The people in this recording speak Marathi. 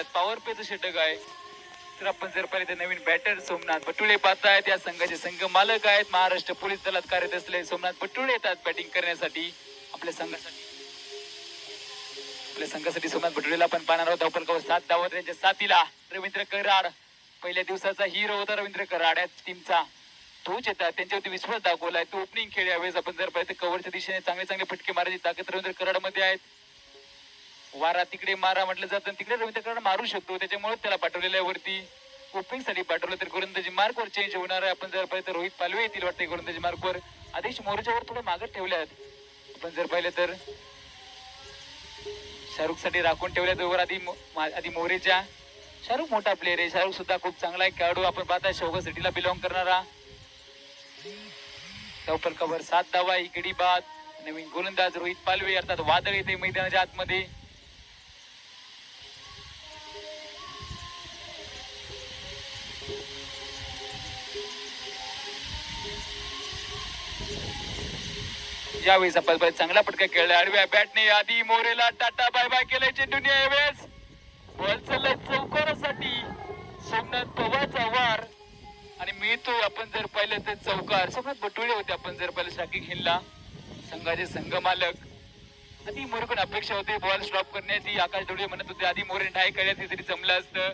पॉवर पेचं षटक आहे. तर आपण जर पाहिले तर नवीन बॅटर सोमनाथ बटुळे पाहतायत. या संघाचे संघ मालक आहेत महाराष्ट्र पोलीस दलात कार्यरत असलेले सोमनाथ बटुळे येतात बॅटिंग करण्यासाठी आपल्या संघासाठी सोमनाथ बटुळेला आपण पाहणार आहोत. धावफलकावर 7 धावा त्यांच्या साथीला रवींद्र कराड. पहिल्या दिवसाचा हिरो होता रवींद्र कराड या टीमचा. तोच येतात त्यांच्यावरती विश्वास दाखवलाय. तो ओपनिंग खेळ यावेळेस आपण जर पाहिजे कव्हरच्या दिशेने चांगले चांगले फटके मारायची ताकद रवींद्र कराड मध्ये आहेत. वारा तिकडे मारा म्हटलं जातं तिकडे रवींद्र कराड मारू शकतो त्याच्यामुळे त्याला पाठवलेल्या वरती ओपनिंग साठी पाठवलं. तर गोलंदाजी मार्कवर चेंज होणार आहे. आपण जर पाहिलं तर रोहित पालवे येतील वाटते गोलंदाजी मार्कवर. आदेश मोरेच्यावर थोडं मागत ठेवले आहेत. आपण जर पाहिलं तर शाहरुख साठी राखून ठेवल्यात ओव्हर आधी मोरेच्या. शाहरुख मोठा प्लेअर आहे. शाहरुख सुद्धा खूप चांगला आहे खेळाडू. आपण पाहता शौगा सिटीला बिलॉंग करणारा. धावफलकावर 7 धावा ही गडी बाद. नवीन गोलंदाज रोहित पालवे अर्थात वादळ येते मैदानाच्या आतमध्ये. यावेळेस आपण चांगला फटका खेळला. आडव्या बॅटने आधी मोरेला टाटा बाय बाय केलाय चेंडूने. यावेळेस बॉल चाललाय चौकारासाठी. सोमनाथ पवारचा वार आणि मिळतो. आपण जर पाहिलं तर चौकार सोमनाथ बटुळे होते. आपण जर पाहिलं शाकिब हिलला संघाचे संघ मालक. आधी मोरेकडून अपेक्षा होती बॉल स्टॉप करण्याची. आकाश डोळे म्हणत होते आधी मोरे ट्राय करण्याची तरी जमलं असतं.